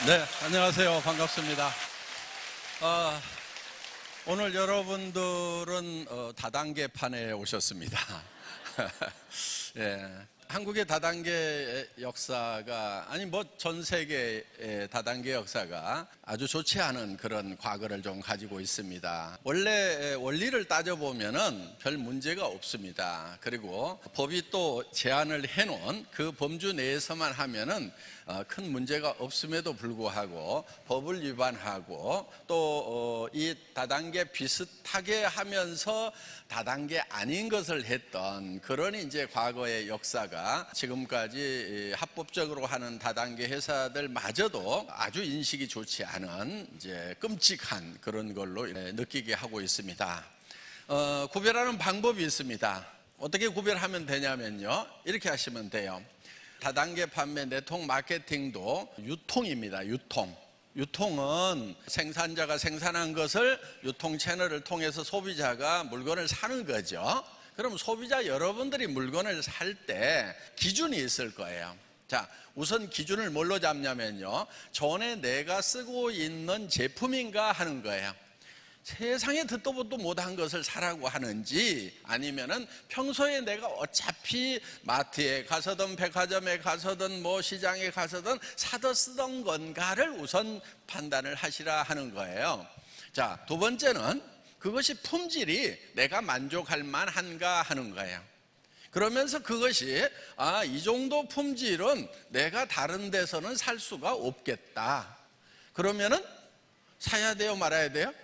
네, 안녕하세요. 반갑습니다. 오늘 여러분들은 다단계판에 오셨습니다. 예, 한국의 다단계 역사가 전 세계의 다단계 역사가 아주 좋지 않은 그런 과거를 좀 가지고 있습니다. 원래 원리를 따져보면은 별 문제가 없습니다. 그리고 법이 또 제한을 해놓은 그 범주 내에서만 하면은 큰 문제가 없음에도 불구하고 법을 위반하고 또 이 다단계 비슷하게 하면서 다단계 아닌 것을 했던 그런 이제 과거의 역사가 지금까지 합법적으로 하는 다단계 회사들마저도 아주 인식이 좋지 않은 이제 끔찍한 그런 걸로 느끼게 하고 있습니다. 구별하는 방법이 있습니다. 어떻게 구별하면 되냐면요, 이렇게 하시면 돼요. 다단계 판매 네트워크 마케팅도 유통입니다. 유통은 생산자가 생산한 것을 유통 채널을 통해서 소비자가 물건을 사는 거죠. 그럼 소비자 여러분들이 물건을 살 때 기준이 있을 거예요. 자, 우선 기준을 뭘로 잡냐면요, 전에 내가 쓰고 있는 제품인가 하는 거예요. 세상에 듣도 보도 못한 것을 사라고 하는지, 아니면은 평소에 내가 어차피 마트에 가서든 백화점에 가서든 시장에 가서든 사다 쓰던 건가를 우선 판단을 하시라 하는 거예요. 자, 두 번째는 그것이 품질이 내가 만족할 만한가 하는 거예요. 그러면서 그것이 이 정도 품질은 내가 다른 데서는 살 수가 없겠다. 그러면은 사야 돼요, 말아야 돼요?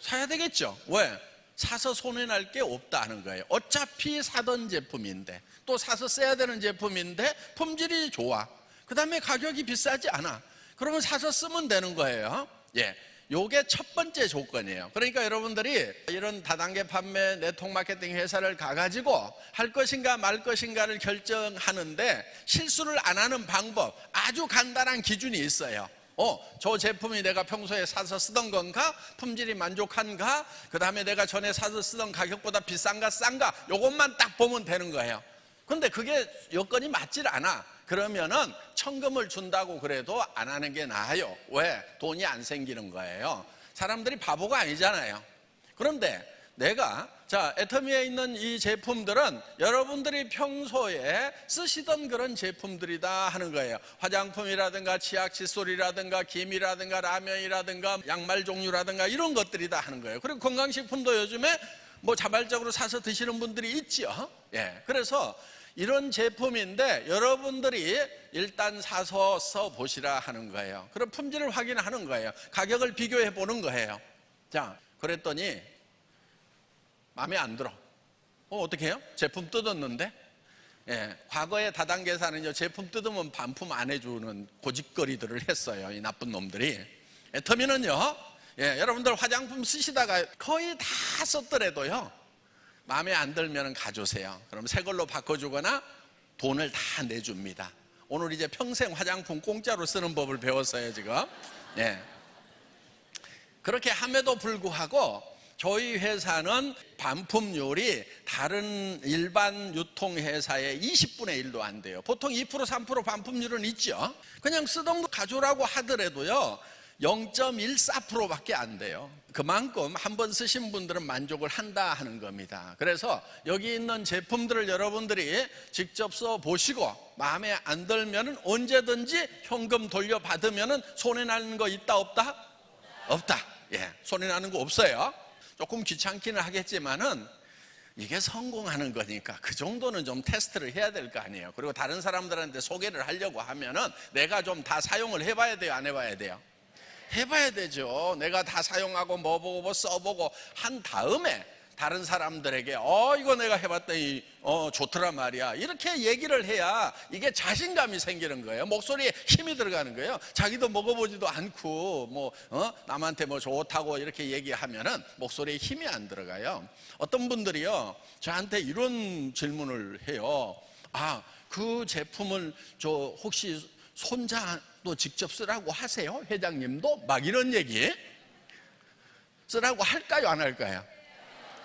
사야 되겠죠. 왜? 사서 손해날 게 없다 하는 거예요. 어차피 사던 제품인데, 또 사서 써야 되는 제품인데 품질이 좋아, 그 다음에 가격이 비싸지 않아, 그러면 사서 쓰면 되는 거예요. 예, 요게 첫 번째 조건이에요. 그러니까 여러분들이 이런 다단계 판매 네트워크 마케팅 회사를 가가지고 할 것인가 말 것인가를 결정하는데 실수를 안 하는 방법, 아주 간단한 기준이 있어요. 저 제품이 내가 평소에 사서 쓰던 건가? 품질이 만족한가? 그 다음에 내가 전에 사서 쓰던 가격보다 비싼가 싼가? 요것만 딱 보면 되는 거예요. 근데 그게 여건이 맞질 않아. 그러면은 천금을 준다고 그래도 안 하는 게 나아요. 왜? 돈이 안 생기는 거예요. 사람들이 바보가 아니잖아요. 그런데 내가 애터미에 있는 이 제품들은 여러분들이 평소에 쓰시던 그런 제품들이다 하는 거예요. 화장품이라든가 치약 칫솔이라든가 김이라든가 라면이라든가 양말 종류라든가 이런 것들이다 하는 거예요. 그리고 건강식품도 요즘에 자발적으로 사서 드시는 분들이 있죠. 예, 그래서 이런 제품인데 여러분들이 일단 사서 써보시라 하는 거예요. 그럼 품질을 확인하는 거예요. 가격을 비교해 보는 거예요. 자, 그랬더니 마음에 안 들어. 어떻게 해요? 제품 뜯었는데? 예, 과거의 다단계사는요, 제품 뜯으면 반품 안 해주는 고집거리들을 했어요, 이 나쁜 놈들이. 애터미는요, 여러분들 화장품 쓰시다가 거의 다 썼더라도요, 마음에 안 들면 가져오세요. 그럼 새 걸로 바꿔주거나 돈을 다 내줍니다. 오늘 이제 평생 화장품 공짜로 쓰는 법을 배웠어요, 지금. 예. 그렇게 함에도 불구하고 저희 회사는 반품률이 다른 일반 유통회사의 20분의 1도 안 돼요. 보통 2% 3% 반품률은 있죠. 그냥 쓰던 거 가져오라고 하더라도요, 0.14%밖에 안 돼요. 그만큼 한번 쓰신 분들은 만족을 한다 하는 겁니다. 그래서 여기 있는 제품들을 여러분들이 직접 써보시고 마음에 안 들면 언제든지 현금 돌려받으면 손해나는 거 있다 없다? 없다. 예, 손해나는 거 없어요. 조금 귀찮기는 하겠지만은 이게 성공하는 거니까 그 정도는 좀 테스트를 해야 될 거 아니에요. 그리고 다른 사람들한테 소개를 하려고 하면은 내가 좀 다 사용을 해봐야 돼요, 안 해봐야 돼요? 해봐야 되죠. 내가 다 사용하고 보고 써보고 한 다음에 다른 사람들에게 이거 내가 해봤더니 좋더라 말이야, 이렇게 얘기를 해야 이게 자신감이 생기는 거예요. 목소리에 힘이 들어가는 거예요. 자기도 먹어보지도 않고 남한테 좋다고 이렇게 얘기하면은 목소리에 힘이 안 들어가요. 어떤 분들이요, 저한테 이런 질문을 해요. 그 제품을 혹시 손자도 직접 쓰라고 하세요? 회장님도? 막 이런 얘기 쓰라고 할까요, 안 할까요?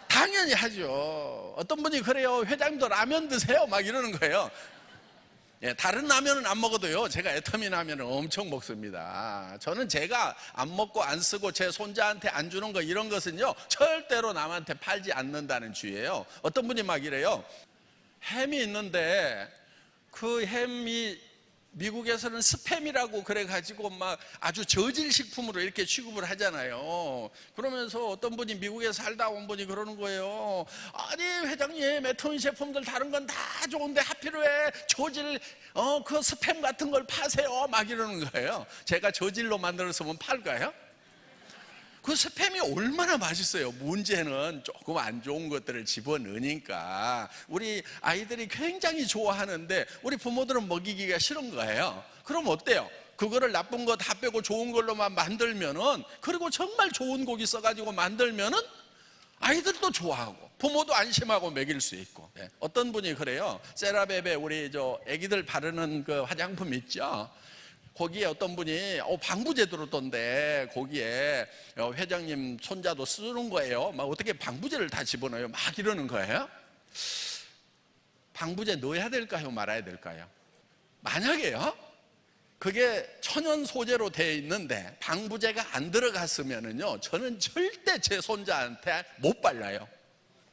당연히 하죠. 어떤 분이 그래요. 회장님도 라면 드세요? 막 이러는 거예요. 예, 다른 라면은 안 먹어도요, 제가 애터미 라면은 엄청 먹습니다. 저는 제가 안 먹고 안 쓰고 제 손자한테 안 주는 거, 이런 것은요 절대로 남한테 팔지 않는다는 주의예요. 어떤 분이 막 이래요. 햄이 있는데 그 햄이 미국에서는 스팸이라고 그래가지고 막 아주 저질 식품으로 이렇게 취급을 하잖아요. 그러면서 어떤 분이 미국에 살다 온 분이 그러는 거예요. 아니 회장님, 애터미 제품들 다른 건 다 좋은데 하필 왜 저질 그 스팸 같은 걸 파세요? 막 이러는 거예요. 제가 저질로 만들었으면 팔까요? 그 스팸이 얼마나 맛있어요. 문제는 조금 안 좋은 것들을 집어넣으니까 우리 아이들이 굉장히 좋아하는데 우리 부모들은 먹이기가 싫은 거예요. 그럼 어때요? 그거를 나쁜 거 다 빼고 좋은 걸로만 만들면은, 그리고 정말 좋은 고기 써가지고 만들면은 아이들도 좋아하고 부모도 안심하고 먹일 수 있고. 어떤 분이 그래요. 세라베베 우리 저 애기들 바르는 그 화장품 있죠. 거기에 어떤 분이 방부제 들었던데 거기에 회장님 손자도 쓰는 거예요. 막 어떻게 방부제를 다 집어넣어요? 막 이러는 거예요. 방부제 넣어야 될까요? 말아야 될까요? 만약에요 그게 천연 소재로 되어 있는데 방부제가 안 들어갔으면은요, 저는 절대 제 손자한테 못 발라요.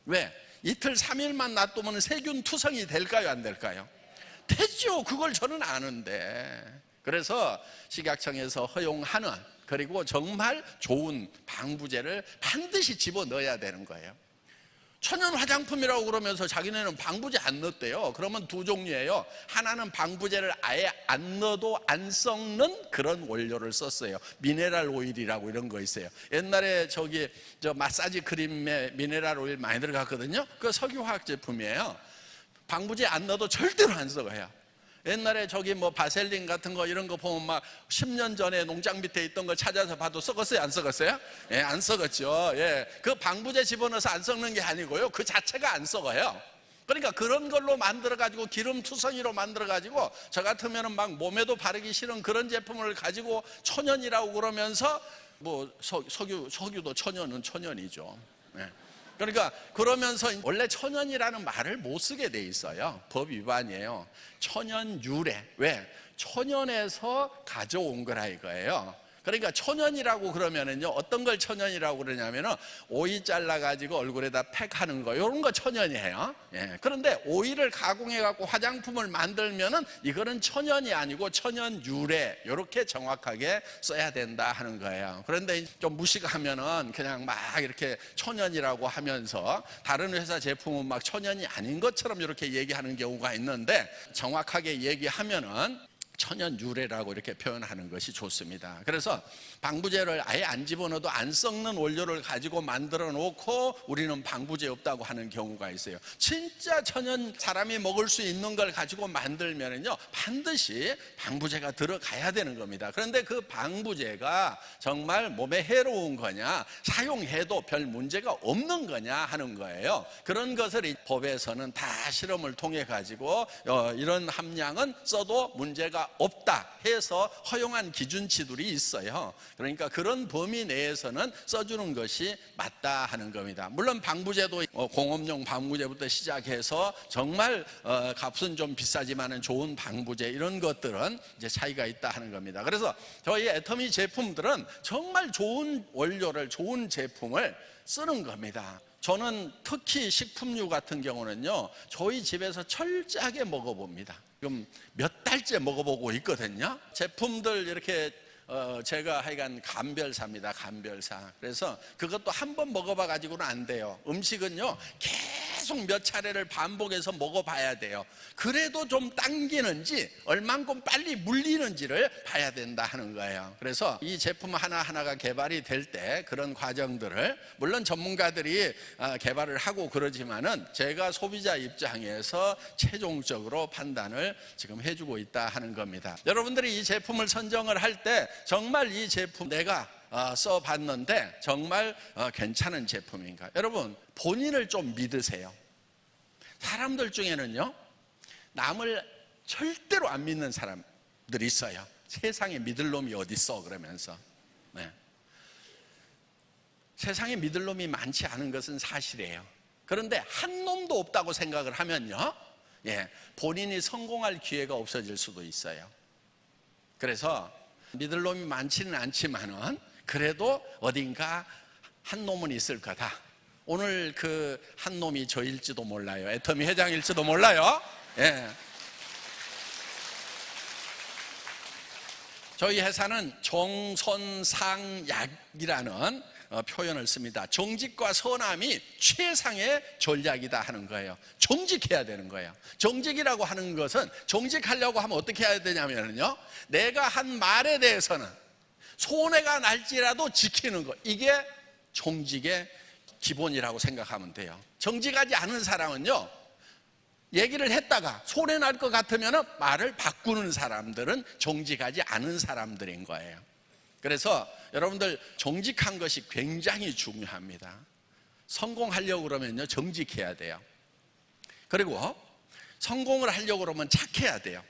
왜? 이틀 3일만 놔두면 세균 투성이 될까요? 안 될까요? 됐죠. 그걸 저는 아는데. 그래서 식약청에서 허용하는, 그리고 정말 좋은 방부제를 반드시 집어넣어야 되는 거예요. 천연 화장품이라고 그러면서 자기네는 방부제 안 넣었대요. 그러면 두 종류예요. 하나는 방부제를 아예 안 넣어도 안 썩는 그런 원료를 썼어요. 미네랄 오일이라고 이런 거 있어요. 옛날에 저 마사지 크림에 미네랄 오일 많이 들어갔거든요. 그 석유화학 제품이에요. 방부제 안 넣어도 절대로 안 썩어요. 옛날에 뭐 바셀린 같은 거 이런 거 보면 막 10년 전에 농장 밑에 있던 거 찾아서 봐도 썩었어요? 안 썩었어요? 예, 안 썩었죠. 예. 그 방부제 집어넣어서 안 썩는 게 아니고요, 그 자체가 안 썩어요. 그러니까 그런 걸로 만들어가지고 기름 투성이로 만들어가지고 저 같으면은 막 몸에도 바르기 싫은 그런 제품을 가지고 천연이라고 그러면서 뭐 석유도 천연은 천연이죠. 예. 그러니까 그러면서 원래 천연이라는 말을 못 쓰게 돼 있어요. 법 위반이에요. 천연 유래. 왜? 천연에서 가져온 거라 이거예요. 그러니까 천연이라고 그러면은요, 어떤 걸 천연이라고 그러냐면은 오이 잘라가지고 얼굴에다 팩하는 거, 이런 거 천연이에요. 예. 그런데 오이를 가공해갖고 화장품을 만들면은 이거는 천연이 아니고 천연 유래, 이렇게 정확하게 써야 된다 하는 거예요. 그런데 좀 무식하면은 그냥 막 이렇게 천연이라고 하면서 다른 회사 제품은 막 천연이 아닌 것처럼 이렇게 얘기하는 경우가 있는데, 정확하게 얘기하면은 천연 유래라고 이렇게 표현하는 것이 좋습니다. 그래서 방부제를 아예 안 집어넣어도 안 썩는 원료를 가지고 만들어 놓고 우리는 방부제 없다고 하는 경우가 있어요. 진짜 천연 사람이 먹을 수 있는 걸 가지고 만들면은요, 반드시 방부제가 들어가야 되는 겁니다. 그런데 그 방부제가 정말 몸에 해로운 거냐, 사용해도 별 문제가 없는 거냐 하는 거예요. 그런 것을 이 법에서는 다 실험을 통해 가지고 이런 함량은 써도 문제가 없다 해서 허용한 기준치들이 있어요. 그러니까 그런 범위 내에서는 써주는 것이 맞다 하는 겁니다. 물론 방부제도 공업용 방부제부터 시작해서 정말 값은 좀 비싸지만은 좋은 방부제, 이런 것들은 이제 차이가 있다 하는 겁니다. 그래서 저희 애터미 제품들은 정말 좋은 원료를, 좋은 제품을 쓰는 겁니다. 저는 특히 식품류 같은 경우는요, 저희 집에서 철저하게 먹어봅니다. 지금 몇 달째 먹어보고 있거든요. 제품들 이렇게 제가 하여간 감별사입니다. 감별사. 그래서 그것도 한 번 먹어봐 가지고는 안 돼요. 음식은요, 계속 몇 차례를 반복해서 먹어봐야 돼요. 그래도 좀 당기는지 얼만큼 빨리 물리는지를 봐야 된다 하는 거예요. 그래서 이 제품 하나하나가 개발이 될 때 그런 과정들을, 물론 전문가들이 개발을 하고 그러지만은 제가 소비자 입장에서 최종적으로 판단을 지금 해주고 있다 하는 겁니다. 여러분들이 이 제품을 선정을 할 때 정말 이 제품 내가 써봤는데 정말 괜찮은 제품인가? 여러분, 본인을 좀 믿으세요. 사람들 중에는요, 남을 절대로 안 믿는 사람들이 있어요. 세상에 믿을 놈이 어디 있어 그러면서. 네. 세상에 믿을 놈이 많지 않은 것은 사실이에요. 그런데 한 놈도 없다고 생각을 하면요, 본인이 성공할 기회가 없어질 수도 있어요. 그래서 믿을 놈이 많지는 않지만은 그래도 어딘가 한 놈은 있을 거다. 오늘 그 한 놈이 저일지도 몰라요. 애터미 회장일지도 몰라요. 저희 회사는 정선상약이라는 표현을 씁니다. 정직과 선함이 최상의 전략이다 하는 거예요. 정직해야 되는 거예요. 정직이라고 하는 것은, 정직하려고 하면 어떻게 해야 되냐면요, 내가 한 말에 대해서는 손해가 날지라도 지키는 것, 이게 정직의 기본이라고 생각하면 돼요. 정직하지 않은 사람은요, 얘기를 했다가 손해 날 것 같으면 말을 바꾸는 사람들은 정직하지 않은 사람들인 거예요. 그래서 여러분들, 정직한 것이 굉장히 중요합니다. 성공하려고 그러면요, 정직해야 돼요. 그리고 성공을 하려고 그러면 착해야 돼요.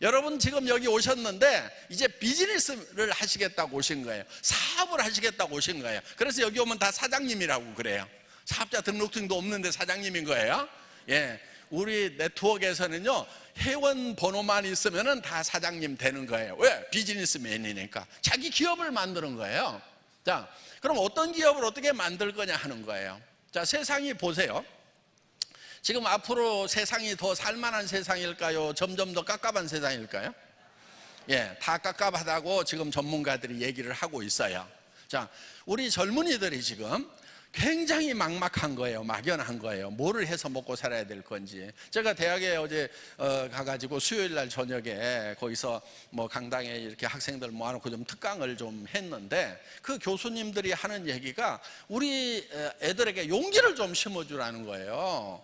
여러분 지금 여기 오셨는데 이제 비즈니스를 하시겠다고 오신 거예요. 사업을 하시겠다고 오신 거예요. 그래서 여기 오면 다 사장님이라고 그래요. 사업자 등록증도 없는데 사장님인 거예요. 우리 네트워크에서는요, 회원 번호만 있으면 다 사장님 되는 거예요. 왜? 비즈니스맨이니까. 자기 기업을 만드는 거예요. 자, 그럼 어떤 기업을 어떻게 만들 거냐 하는 거예요. 자, 세상이 보세요. 지금 앞으로 세상이 더 살만한 세상일까요? 점점 더 깝깝한 세상일까요? 다 깝깝하다고 지금 전문가들이 얘기를 하고 있어요. 자, 우리 젊은이들이 지금 굉장히 막막한 거예요. 막연한 거예요. 뭐를 해서 먹고 살아야 될 건지. 제가 대학에 어제 가가지고 수요일 날 저녁에 거기서 뭐 강당에 이렇게 학생들 모아놓고 좀 특강을 좀 했는데, 그 교수님들이 하는 얘기가 우리 애들에게 용기를 좀 심어주라는 거예요.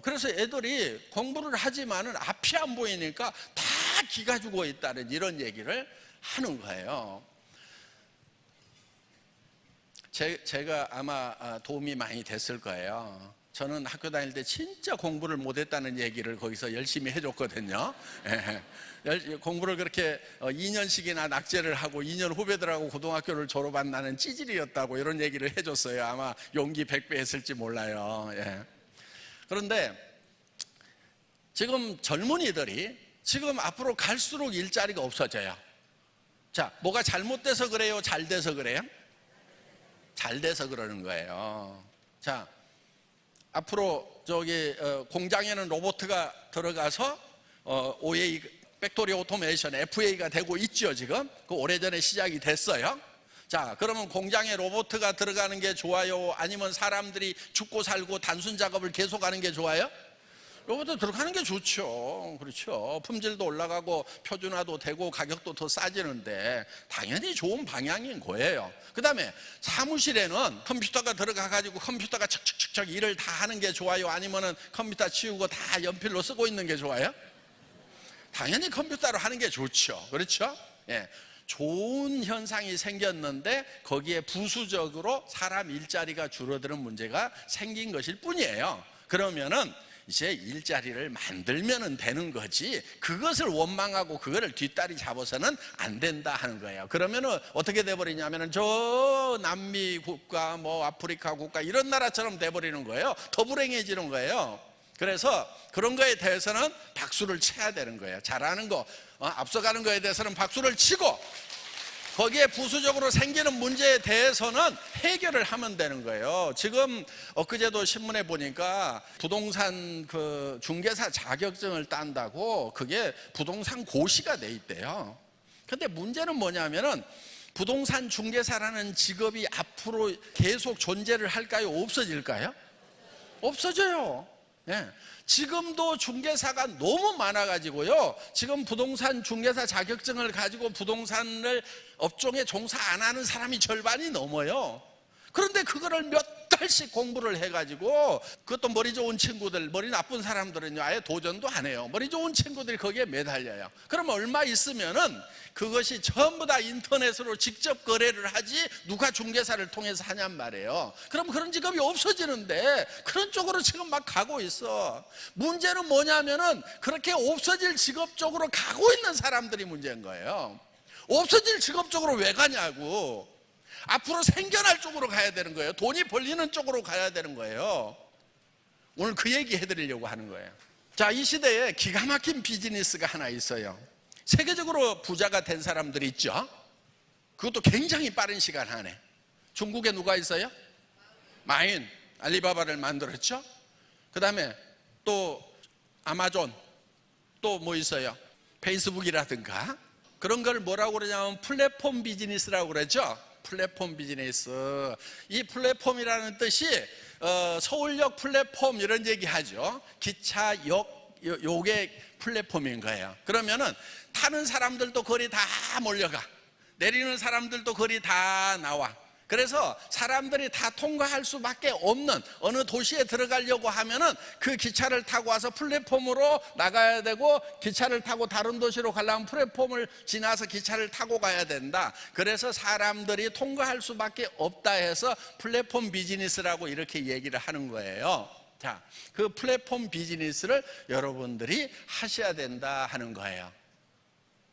그래서 애들이 공부를 하지만은 앞이 안 보이니까 다 기가 죽어 있다는 이런 얘기를 하는 거예요. 제가 아마 도움이 많이 됐을 거예요. 저는 학교 다닐 때 진짜 공부를 못했다는 얘기를 거기서 열심히 해줬거든요. 공부를 그렇게 2년씩이나 낙제를 하고 2년 후배들하고 고등학교를 졸업한 나는 찌질이었다고 이런 얘기를 해줬어요. 아마 용기 100배 했을지 몰라요. 그런데 지금 젊은이들이 지금 앞으로 갈수록 일자리가 없어져요. 자, 뭐가 잘못돼서 그래요? 잘 돼서 그래요? 잘 돼서 그러는 거예요. 자, 앞으로 저기 공장에는 로봇가 들어가서 OA, 팩토리 오토메이션, FA가 되고 있죠. 지금 그 오래전에 시작이 됐어요. 자, 그러면 공장에 로봇가 들어가는 게 좋아요? 아니면 사람들이 죽고 살고 단순 작업을 계속하는 게 좋아요? 로봇도 들어가는 게 좋죠. 그렇죠. 품질도 올라가고 표준화도 되고 가격도 더 싸지는데 당연히 좋은 방향인 거예요. 그 다음에 사무실에는 컴퓨터가 들어가가지고 컴퓨터가 척척척척 일을 다 하는 게 좋아요? 아니면은 컴퓨터 치우고 다 연필로 쓰고 있는 게 좋아요? 당연히 컴퓨터로 하는 게 좋죠. 그렇죠? 좋은 현상이 생겼는데 거기에 부수적으로 사람 일자리가 줄어드는 문제가 생긴 것일 뿐이에요. 그러면은 이제 일자리를 만들면 되는 거지, 그것을 원망하고 그거를 뒷다리 잡아서는 안 된다 하는 거예요. 그러면은 어떻게 돼버리냐면은 저 남미 국가, 뭐 아프리카 국가 이런 나라처럼 돼버리는 거예요. 더 불행해지는 거예요. 그래서 그런 거에 대해서는 박수를 쳐야 되는 거예요. 잘하는 거, 앞서가는 거에 대해서는 박수를 치고, 거기에 부수적으로 생기는 문제에 대해서는 해결을 하면 되는 거예요. 지금 엊그제도 신문에 보니까 부동산 그 중개사 자격증을 딴다고 그게 부동산 고시가 돼 있대요. 근데 문제는 뭐냐면은 부동산 중개사라는 직업이 앞으로 계속 존재를 할까요? 없어질까요? 없어져요. 지금도 중개사가 너무 많아가지고요, 지금 부동산 중개사 자격증을 가지고 부동산을 업종에 종사 안 하는 사람이 절반이 넘어요. 그런데 그거를 몇 달씩 공부를 해가지고, 그것도 머리 좋은 친구들, 머리 나쁜 사람들은요 아예 도전도 안 해요. 머리 좋은 친구들이 거기에 매달려요. 그럼 얼마 있으면은 그것이 전부 다 인터넷으로 직접 거래를 하지 누가 중개사를 통해서 하냔 말이에요. 그럼 그런 직업이 없어지는데 그런 쪽으로 지금 막 가고 있어. 문제는 뭐냐면은 그렇게 없어질 직업 쪽으로 가고 있는 사람들이 문제인 거예요. 없어질 직업 쪽으로 왜 가냐고. 앞으로 생겨날 쪽으로 가야 되는 거예요. 돈이 벌리는 쪽으로 가야 되는 거예요. 오늘 그 얘기 해드리려고 하는 거예요. 자, 이 시대에 기가 막힌 비즈니스가 하나 있어요. 세계적으로 부자가 된 사람들이 있죠. 그것도 굉장히 빠른 시간 안에. 중국에 누가 있어요? 마윈, 알리바바를 만들었죠. 그 다음에 또 아마존, 또 뭐 있어요? 페이스북이라든가. 그런 걸 뭐라고 그러냐면 플랫폼 비즈니스라고 그러죠. 플랫폼 비즈니스. 이 플랫폼이라는 뜻이 서울역 플랫폼 이런 얘기 하죠. 기차역 요게 플랫폼인 거예요. 그러면은 타는 사람들도 거리 다 몰려가, 내리는 사람들도 거리 다 나와. 그래서 사람들이 다 통과할 수밖에 없는, 어느 도시에 들어가려고 하면은 그 기차를 타고 와서 플랫폼으로 나가야 되고, 기차를 타고 다른 도시로 가려면 플랫폼을 지나서 기차를 타고 가야 된다. 그래서 사람들이 통과할 수밖에 없다 해서 플랫폼 비즈니스라고 이렇게 얘기를 하는 거예요. 자, 그 플랫폼 비즈니스를 여러분들이 하셔야 된다 하는 거예요.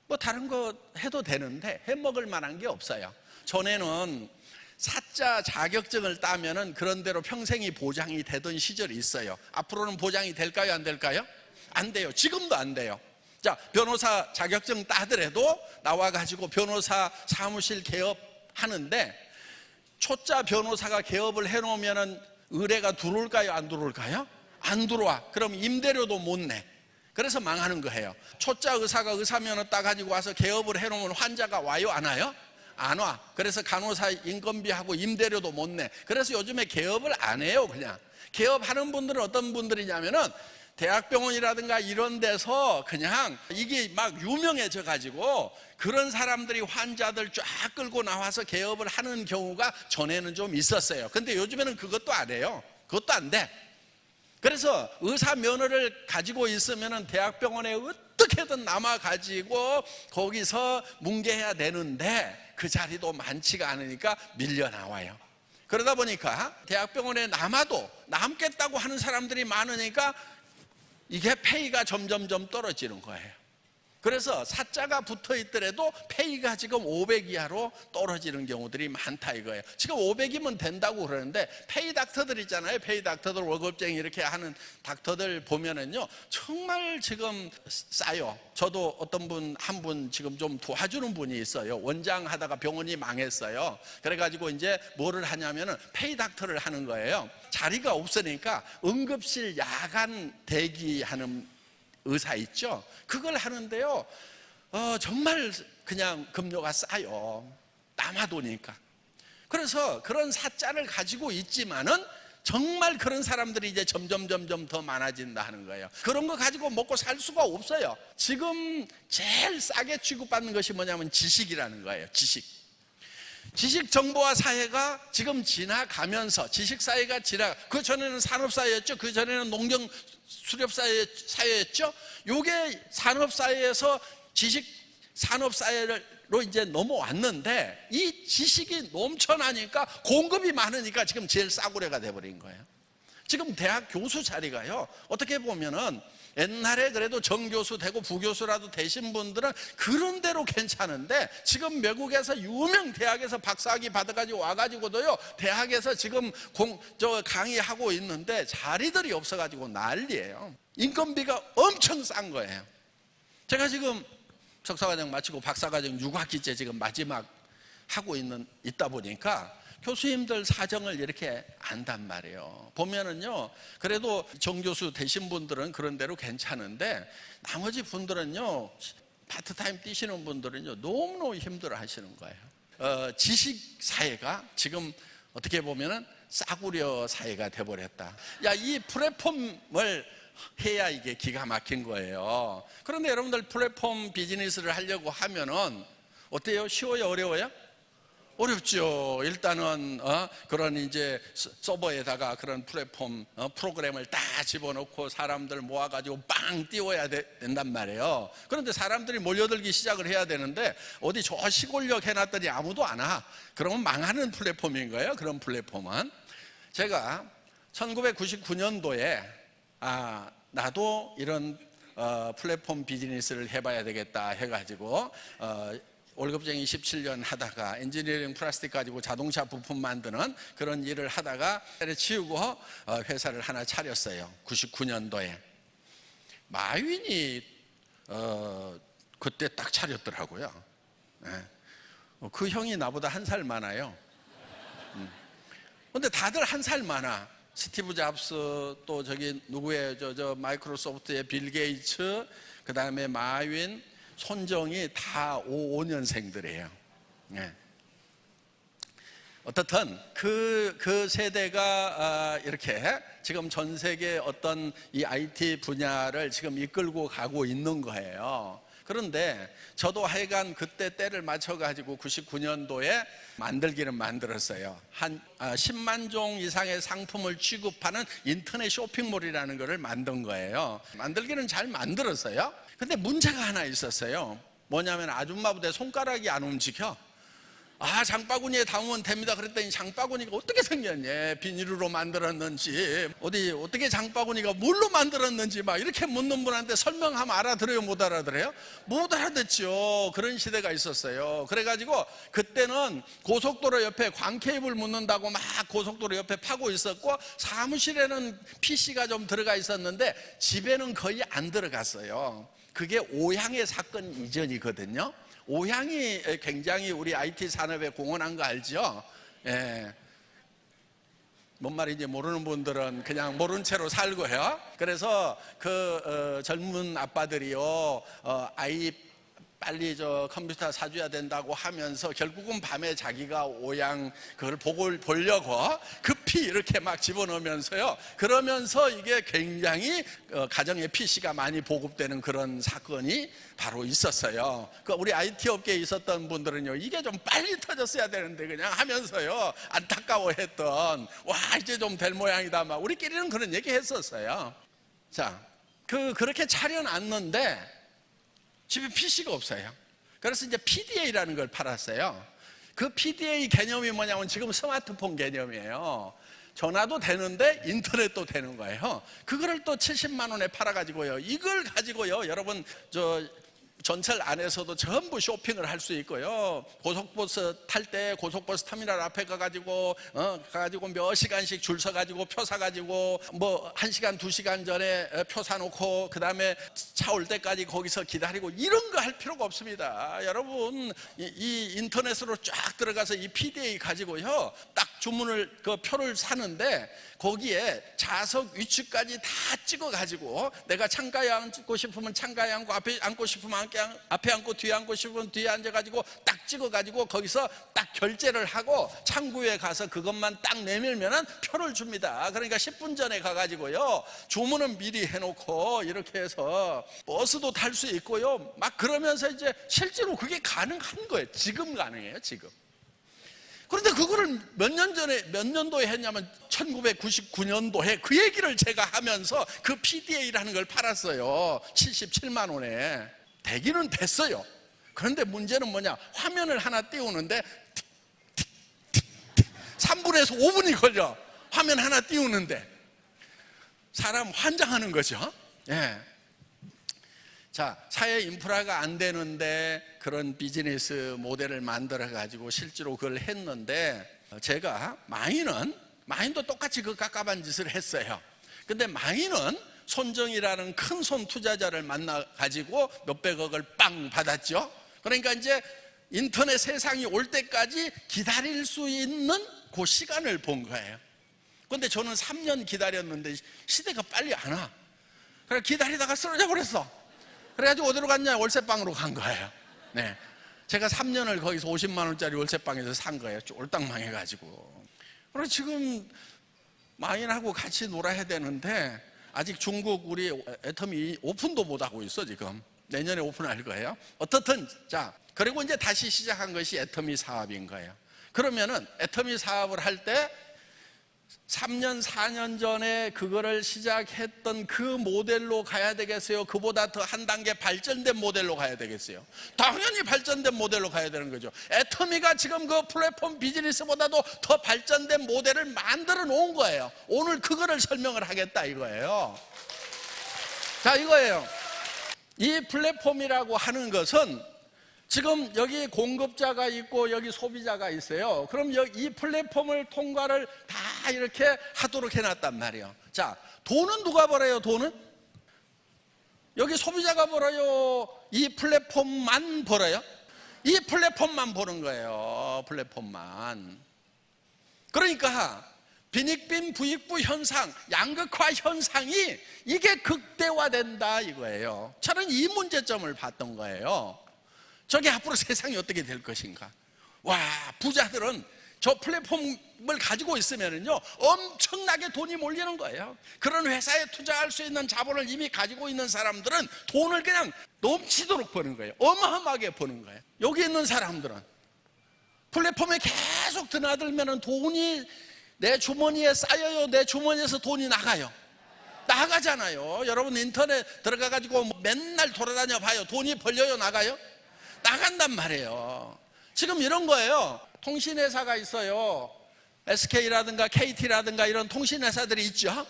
뭐 다른 거 해도 되는데 해먹을 만한 게 없어요. 전에는 사자 자격증을 따면은 그런 대로 평생이 보장이 되던 시절이 있어요. 앞으로는 보장이 될까요? 안 될까요? 안 돼요. 지금도 안 돼요. 자, 변호사 자격증 따더라도 나와가지고 변호사 사무실 개업하는데, 초짜 변호사가 개업을 해놓으면은 의뢰가 들어올까요? 안 들어올까요? 안 들어와. 그럼 임대료도 못 내. 그래서 망하는 거예요. 초짜 의사가 의사면허 따가지고 와서 개업을 해놓으면 환자가 와요? 안 와요? 안 와. 그래서 간호사 인건비하고 임대료도 못 내. 그래서 요즘에 개업을 안 해요. 그냥 개업하는 분들은 어떤 분들이냐면은 대학병원이라든가 이런 데서 그냥 이게 막 유명해져 가지고 그런 사람들이 환자들 쫙 끌고 나와서 개업을 하는 경우가 전에는 좀 있었어요. 근데 요즘에는 그것도 안 해요. 그것도 안 돼. 그래서 의사 면허를 가지고 있으면 대학병원에 어떻게든 남아가지고 거기서 뭉개야 되는데 그 자리도 많지가 않으니까 밀려 나와요. 그러다 보니까 대학병원에 남겠다고 하는 사람들이 많으니까 이게 페이가 점점점 떨어지는 거예요. 그래서 사자가 붙어 있더라도 페이가 지금 500 이하로 떨어지는 경우들이 많다 이거예요. 지금 500이면 된다고 그러는데, 페이 닥터들 있잖아요. 페이 닥터들, 월급쟁이 이렇게 하는 닥터들 보면은요, 정말 지금 싸요. 저도 어떤 한 분 지금 좀 도와주는 분이 있어요. 원장 하다가 병원이 망했어요. 그래가지고 이제 뭐를 하냐면은 페이 닥터를 하는 거예요. 자리가 없으니까 응급실 야간 대기하는 의사 있죠? 그걸 하는데요, 정말 그냥 급료가 싸요. 남아도니까. 그래서 그런 사자를 가지고 있지만은 정말 그런 사람들이 이제 점점 더 많아진다 하는 거예요. 그런 거 가지고 먹고 살 수가 없어요. 지금 제일 싸게 취급받는 것이 뭐냐면 지식이라는 거예요. 지식 정보화 사회가 지금 지나가면서, 지식 사회가 그 전에는 산업 사회였죠. 그 전에는 농경 수렵 사회였죠. 요게 산업 사회에서 지식 산업 사회로 이제 넘어왔는데, 이 지식이 넘쳐나니까, 공급이 많으니까 지금 제일 싸구려가 돼버린 거예요. 지금 대학 교수 자리가요, 어떻게 보면은 옛날에 그래도 정교수 되고 부교수라도 되신 분들은 그런 대로 괜찮은데, 지금 외국에서 유명 대학에서 박사학위 받아가지고 와가지고도요, 대학에서 지금 강의하고 있는데 자리들이 없어가지고 난리예요. 인건비가 엄청 싼 거예요. 제가 지금 석사과정 마치고 박사과정 6학기째 지금 마지막 하고 있다 보니까 교수님들 사정을 이렇게 안단 말이에요. 보면은요, 그래도 정교수 되신 분들은 그런 대로 괜찮은데, 나머지 분들은요, 파트타임 뛰시는 분들은요, 너무너무 힘들어 하시는 거예요. 지식 사회가 지금 어떻게 보면은 싸구려 사회가 돼버렸다. 야, 이 플랫폼을 해야 이게 기가 막힌 거예요. 그런데 여러분들 플랫폼 비즈니스를 하려고 하면은 어때요? 쉬워요? 어려워요? 어렵죠. 일단은 그런 이제 서버에다가 그런 플랫폼 프로그램을 다 집어넣고 사람들 모아가지고 빵 띄워야 된단 말이에요. 그런데 사람들이 몰려들기 시작을 해야 되는데, 어디 저 시골역 해놨더니 아무도 안 와. 그러면 망하는 플랫폼인 거예요. 그런 플랫폼은. 제가 1999년도에 나도 이런 플랫폼 비즈니스를 해봐야 되겠다 해가지고 월급쟁이 17년 하다가 엔지니어링 플라스틱 가지고 자동차 부품 만드는 그런 일을 하다가 때려치우고 회사를 하나 차렸어요. 99년도에. 마윈이 그때 딱 차렸더라고요. 네. 그 형이 나보다 한 살 많아요. 근데 다들 한 살 많아. 스티브 잡스, 또 저기 누구의 저 마이크로소프트의 빌 게이츠, 그 다음에 마윈, 손정이 다 55년생들이에요. 네. 어떻든 그 세대가 이렇게 지금 전 세계 어떤 이 IT 분야를 지금 이끌고 가고 있는 거예요. 그런데 저도 하여간 그때 때를 맞춰가지고 99년도에 만들기는 만들었어요. 한 10만 종 이상의 상품을 취급하는 인터넷 쇼핑몰이라는 것을 만든 거예요. 만들기는 잘 만들었어요. 근데 문제가 하나 있었어요. 뭐냐면 아줌마부대 손가락이 안 움직여. 장바구니에 담으면 됩니다. 그랬더니 장바구니가 어떻게 생겼냐, 비닐로 만들었는지, 어떻게 장바구니가 뭘로 만들었는지 막 이렇게 묻는 분한테 설명하면 알아들어요, 못 알아들어요? 못 알아듣죠. 그런 시대가 있었어요. 그래가지고 그때는 고속도로 옆에 광케이블 묻는다고 막 고속도로 옆에 파고 있었고, 사무실에는 PC가 좀 들어가 있었는데 집에는 거의 안 들어갔어요. 그게 오향의 사건 이전이거든요. 오향이 굉장히 우리 IT 산업에 공헌한 거 알죠? 예. 뭔 말인지 모르는 분들은 그냥 모른 채로 살고요. 그래서 젊은 아빠들이요, 아이 빨리 컴퓨터 사줘야 된다고 하면서 결국은 밤에 자기가 오양 그걸 보려고 급히 이렇게 막 집어넣으면서요. 그러면서 이게 굉장히 가정의 PC가 많이 보급되는 그런 사건이 바로 있었어요. 우리 IT 업계에 있었던 분들은요, 이게 좀 빨리 터졌어야 되는데 그냥 하면서요, 안타까워했던, 이제 좀 될 모양이다 막 우리끼리는 그런 얘기 했었어요. 자, 그렇게 차려놨는데 집에 PC가 없어요. 그래서 이제 PDA라는 걸 팔았어요. 그 PDA 개념이 뭐냐면 지금 스마트폰 개념이에요. 전화도 되는데 인터넷도 되는 거예요. 그거를 또 70만 원에 팔아가지고요, 이걸 가지고요, 여러분 전철 안에서도 전부 쇼핑을 할 수 있고요. 고속버스 탈 때 고속버스 터미널 앞에 가가지고 몇 시간씩 줄 서가지고 표 사가지고 뭐 1시간 2시간 전에 표 사놓고 그 다음에 차 올 때까지 거기서 기다리고 이런 거 할 필요가 없습니다. 여러분 이 인터넷으로 쫙 들어가서 이 PDA 가지고요, 딱 주문을 표를 사는데 거기에 좌석 위치까지 다 찍어가지고 내가 창가에 앉고 싶으면 창가에 앉고 앞에 앉고 싶으면 앞에 앉고 뒤에 앉고 싶으면 뒤에 앉아가지고 딱 찍어가지고 거기서 딱 결제를 하고 창구에 가서 그것만 딱 내밀면은 표를 줍니다. 그러니까 10분 전에 가가지고요, 주문은 미리 해놓고 이렇게 해서 버스도 탈 수 있고요, 막 그러면서 이제 실제로 그게 가능한 거예요. 지금 가능해요, 지금. 그런데 그거를 몇 년도에 했냐면 1999년도에 그 얘기를 제가 하면서 그 PDA라는 걸 팔았어요. 77만 원에. 되기는 됐어요. 그런데 문제는 뭐냐, 화면을 하나 띄우는데 3분에서 5분이 걸려. 화면 하나 띄우는데 사람 환장하는 거죠. 예. 자, 사회 인프라가 안 되는데 그런 비즈니스 모델을 만들어 가지고 실제로 그걸 했는데, 제가 마인도 똑같이 그 깝깝한 짓을 했어요. 근데 마인은 손정이라는 큰 손 투자자를 만나 가지고 몇백억을 빵 받았죠. 그러니까 이제 인터넷 세상이 올 때까지 기다릴 수 있는 그 시간을 본 거예요. 근데 저는 3년 기다렸는데 시대가 빨리 안 와. 그래 기다리다가 쓰러져 버렸어. 그래가지고 어디로 갔냐, 월세방으로 간 거예요. 네, 제가 3년을 거기서 50만 원짜리 월세방에서 산 거예요. 쫄딱 망해가지고. 그래서 지금 마인하고 같이 놀아야 되는데 아직 중국 우리 애터미 오픈도 못 하고 있어. 지금 내년에 오픈할 거예요. 어떻든 자, 그리고 이제 다시 시작한 것이 애터미 사업인 거예요. 그러면은 애터미 사업을 할 때 3년 4년 전에 그거를 시작했던 그 모델로 가야 되겠어요? 그보다 더 한 단계 발전된 모델로 가야 되겠어요? 당연히 발전된 모델로 가야 되는 거죠. 애터미가 지금 그 플랫폼 비즈니스보다도 더 발전된 모델을 만들어 놓은 거예요. 오늘 그거를 설명을 하겠다 이거예요. 자, 이거예요. 이 플랫폼이라고 하는 것은 지금 여기 공급자가 있고 여기 소비자가 있어요. 그럼 이 플랫폼을 통과를 다 이렇게 하도록 해놨단 말이에요. 자, 돈은 누가 벌어요? 돈은? 여기 소비자가 벌어요? 이 플랫폼만 벌어요? 이 플랫폼만 보는 거예요. 플랫폼만. 그러니까 빈익빈 부익부 현상, 양극화 현상이 이게 극대화된다 이거예요. 저는 이 문제점을 봤던 거예요. 저게 앞으로 세상이 어떻게 될 것인가. 와, 부자들은 저 플랫폼을 가지고 있으면요 엄청나게 돈이 몰리는 거예요. 그런 회사에 투자할 수 있는 자본을 이미 가지고 있는 사람들은 돈을 그냥 넘치도록 버는 거예요. 어마어마하게 버는 거예요. 여기 있는 사람들은 플랫폼에 계속 드나들면 돈이 내 주머니에 쌓여요? 내 주머니에서 돈이 나가요? 나가잖아요. 여러분 인터넷 들어가가지고 맨날 돌아다녀 봐요. 돈이 벌려요? 나가요? 나간단 말이에요. 지금 이런 거예요. 통신회사가 있어요. SK라든가 KT라든가 이런 통신회사들이 있죠.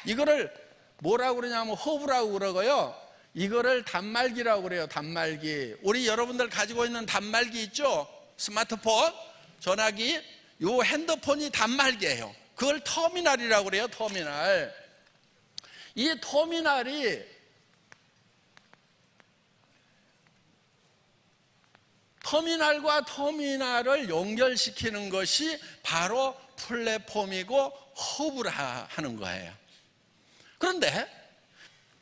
이거를 뭐라고 그러냐면 허브라고 그러고요. 이거를 단말기라고 그래요. 단말기. 우리 여러분들 가지고 있는 단말기 있죠? 스마트폰, 전화기, 요 핸드폰이 단말기예요. 그걸 터미널이라고 그래요. 터미널. 이 터미널과 터미널을 연결시키는 것이 바로 플랫폼이고 허브라 하는 거예요. 그런데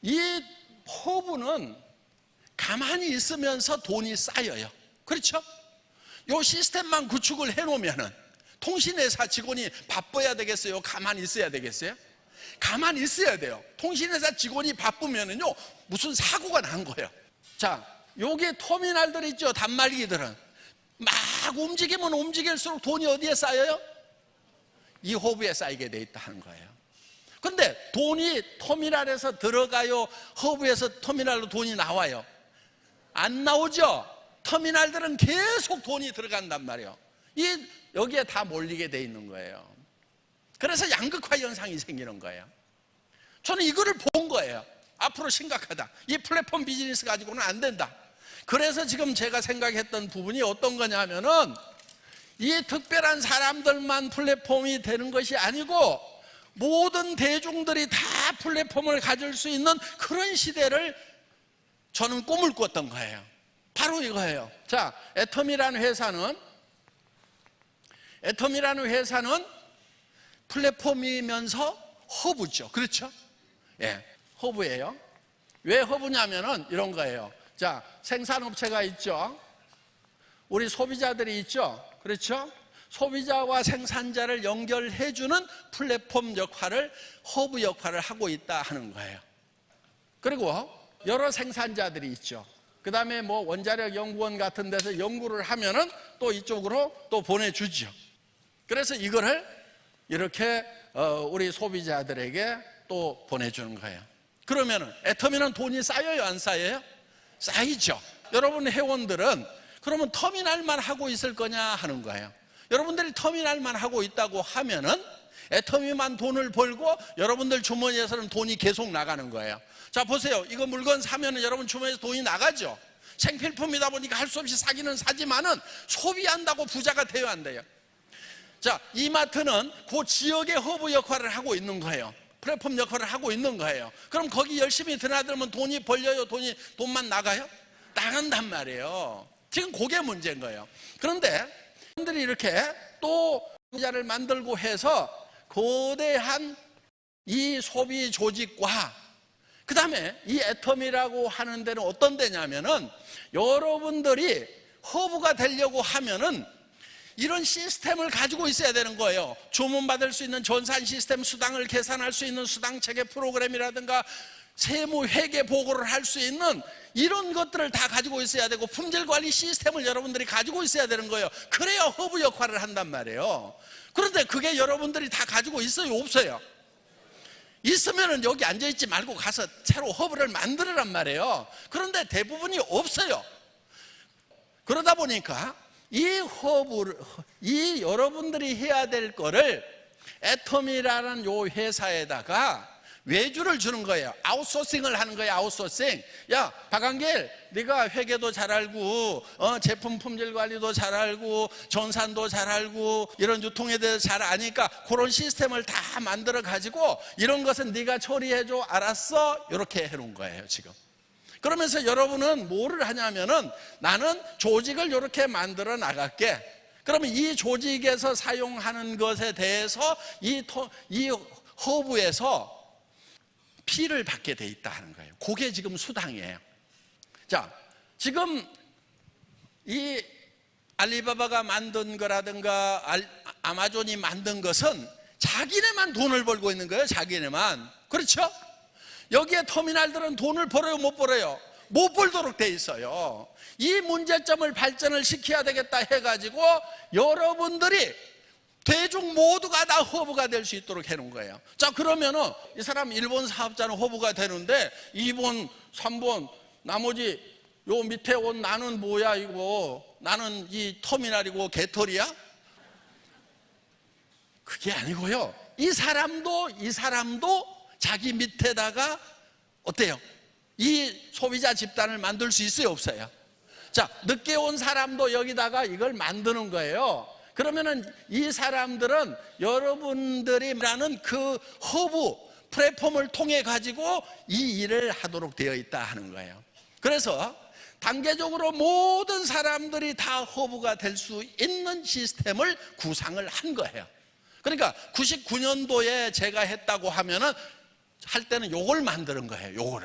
이 허브는 가만히 있으면서 돈이 쌓여요. 그렇죠? 이 시스템만 구축을 해놓으면은 통신회사 직원이 바빠야 되겠어요? 가만히 있어야 되겠어요? 가만히 있어야 돼요. 통신회사 직원이 바쁘면은요 무슨 사고가 난 거예요. 자, 여기 터미널들 있죠. 단말기들은 막 움직이면 움직일수록 돈이 어디에 쌓여요? 이 허브에 쌓이게 돼 있다 하는 거예요. 근데 돈이 터미널에서 들어가요? 허브에서 터미널로 돈이 나와요? 안 나오죠? 터미널들은 계속 돈이 들어간단 말이에요. 여기에 다 몰리게 돼 있는 거예요. 그래서 양극화 현상이 생기는 거예요. 저는 이거를 본 거예요. 앞으로 심각하다. 이 플랫폼 비즈니스 가지고는 안 된다. 그래서 지금 제가 생각했던 부분이 어떤 거냐 하면은 이 특별한 사람들만 플랫폼이 되는 것이 아니고 모든 대중들이 다 플랫폼을 가질 수 있는 그런 시대를 저는 꿈을 꿨던 거예요. 바로 이거예요. 자, 애텀이라는 회사는 플랫폼이면서 허브죠. 그렇죠? 예, 허브예요. 왜 허브냐면은 이런 거예요. 자, 생산업체가 있죠. 우리 소비자들이 있죠. 그렇죠? 소비자와 생산자를 연결해주는 플랫폼 역할을, 허브 역할을 하고 있다 하는 거예요. 그리고 여러 생산자들이 있죠. 그 다음에 뭐 원자력 연구원 같은 데서 연구를 하면은 또 이쪽으로 또 보내주죠. 그래서 이거를 이렇게 우리 소비자들에게 또 보내주는 거예요. 그러면은 애터미는 돈이 쌓여요? 안 쌓여요? 쌓이죠. 여러분 회원들은 그러면 터미널만 하고 있을 거냐 하는 거예요. 여러분들이 터미널만 하고 있다고 하면은 애터미만 돈을 벌고 여러분들 주머니에서는 돈이 계속 나가는 거예요. 자, 보세요. 이거 물건 사면은 여러분 주머니에서 돈이 나가죠. 생필품이다 보니까 할 수 없이 사기는 사지만은 소비한다고 부자가 돼야 한대요. 자, 이마트는 그 지역의 허브 역할을 하고 있는 거예요. 플랫폼 역할을 하고 있는 거예요. 그럼 거기 열심히 드나들면 돈이 벌려요? 돈만 나가요? 나간단 말이에요. 지금 그게 문제인 거예요. 그런데 사람들이 이렇게 또 소비자를 만들고 해서 거대한 이 소비 조직과 그 다음에 이 애텀이라고 하는 데는 어떤 데냐면은 여러분들이 허브가 되려고 하면은 이런 시스템을 가지고 있어야 되는 거예요. 주문받을 수 있는 전산 시스템, 수당을 계산할 수 있는 수당 체계 프로그램이라든가 세무 회계 보고를 할 수 있는 이런 것들을 다 가지고 있어야 되고 품질 관리 시스템을 여러분들이 가지고 있어야 되는 거예요. 그래야 허브 역할을 한단 말이에요. 그런데 그게 여러분들이 다 가지고 있어요? 없어요? 있으면은 여기 앉아있지 말고 가서 새로 허브를 만들으란 말이에요. 그런데 대부분이 없어요. 그러다 보니까 이 여러분들이 해야 될 거를 애텀이라는 요 회사에다가 외주를 주는 거예요. 아웃소싱을 하는 거예요. 아웃소싱. 야, 박한길, 네가 회계도 잘 알고 제품 품질 관리도 잘 알고 전산도 잘 알고 이런 유통에 대해서 잘 아니까 그런 시스템을 다 만들어 가지고 이런 것은 네가 처리해 줘. 알았어? 이렇게 해 놓은 거예요. 지금 그러면서 여러분은 뭐를 하냐면은 나는 조직을 이렇게 만들어 나갈게. 그러면 이 조직에서 사용하는 것에 대해서 이 허브에서 피를 받게 돼 있다 하는 거예요. 그게 지금 수당이에요. 자, 지금 이 알리바바가 만든 거라든가 아마존이 만든 것은 자기네만 돈을 벌고 있는 거예요. 자기네만. 그렇죠? 여기에 터미널들은 돈을 벌어요, 못 벌어요? 못 벌도록 돼 있어요. 이 문제점을 발전을 시켜야 되겠다 해가지고 여러분들이 대중 모두가 다 허브가 될 수 있도록 해놓은 거예요. 자, 그러면은 이 사람 1번 사업자는 허브가 되는데 2번, 3번 나머지 요 밑에 온 나는 뭐야 이거, 나는 이 터미널이고 개털이야? 그게 아니고요. 이 사람도 자기 밑에다가 어때요? 이 소비자 집단을 만들 수 있어요, 없어요? 자, 늦게 온 사람도 여기다가 이걸 만드는 거예요. 그러면은 이 사람들은 여러분들이 말하는 그 허브 플랫폼을 통해 가지고 이 일을 하도록 되어 있다 하는 거예요. 그래서 단계적으로 모든 사람들이 다 허브가 될 수 있는 시스템을 구상을 한 거예요. 그러니까 99년도에 제가 했다고 하면은 할 때는 요걸 만드는 거예요.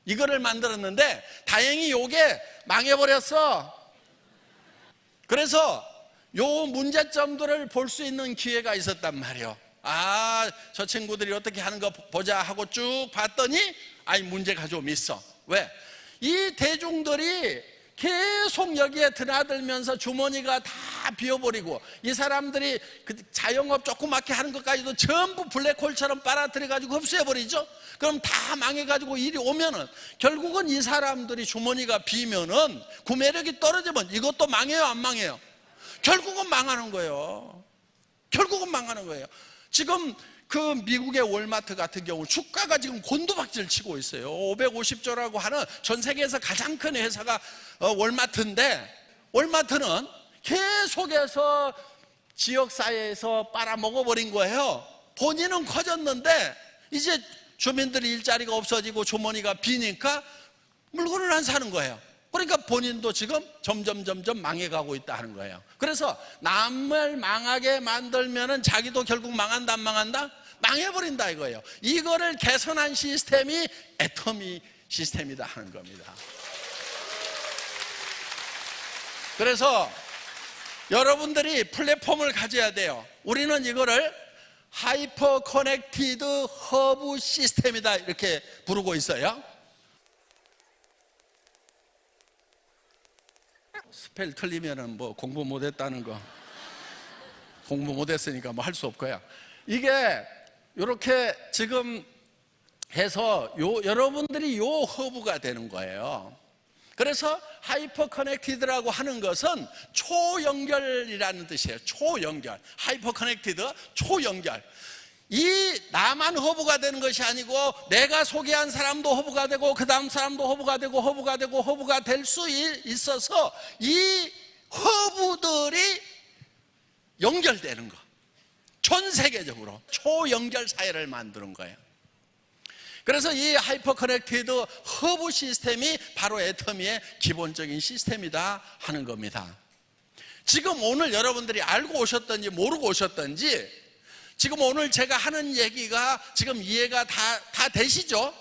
이거를 만들었는데 다행히 요게 망해버렸어. 그래서 요 문제점들을 볼 수 있는 기회가 있었단 말이에요. 아, 저 친구들이 어떻게 하는 거 보자 하고 쭉 봤더니 문제가 좀 있어. 왜? 이 대중들이 계속 여기에 드나들면서 주머니가 다 비어버리고 이 사람들이 그 자영업 조그맣게 하는 것까지도 전부 블랙홀처럼 빨아들여가지고 흡수해버리죠. 그럼 다 망해가지고 일이 오면은 결국은 이 사람들이 주머니가 비면은 구매력이 떨어지면 이것도 망해요, 안 망해요? 결국은 망하는 거예요. 지금 그 미국의 월마트 같은 경우 주가가 지금 곤두박질 치고 있어요. 550조라고 하는 전 세계에서 가장 큰 회사가 월마트인데, 월마트는 계속해서 지역사회에서 빨아먹어버린 거예요. 본인은 커졌는데 이제 주민들이 일자리가 없어지고 주머니가 비니까 물건을 안 사는 거예요. 그러니까 본인도 지금 점점 망해가고 있다 하는 거예요. 그래서 남을 망하게 만들면은 자기도 결국 망한다, 안 망한다? 망해버린다 이거예요. 이거를 개선한 시스템이 애터미 시스템이다 하는 겁니다. 그래서 여러분들이 플랫폼을 가져야 돼요. 우리는 이거를 하이퍼 커넥티드 허브 시스템이다 이렇게 부르고 있어요. 스펠 틀리면은 뭐 공부 못했다는 거, 공부 못했으니까 뭐 할 수 없고요. 이게 이렇게 지금 해서 여러분들이 요 허브가 되는 거예요. 그래서 하이퍼 커넥티드라고 하는 것은 초연결이라는 뜻이에요. 초연결. 하이퍼 커넥티드, 초연결. 이 나만 허브가 되는 것이 아니고 내가 소개한 사람도 허브가 되고 그 다음 사람도 허브가 되고 허브가 될 수 있어서 이 허브들이 연결되는 거. 전 세계적으로 초연결 사회를 만드는 거예요. 그래서 이 하이퍼 커넥티드 허브 시스템이 바로 애터미의 기본적인 시스템이다 하는 겁니다. 지금 오늘 여러분들이 알고 오셨던지 모르고 오셨던지 지금 오늘 제가 하는 얘기가 지금 이해가 다 되시죠?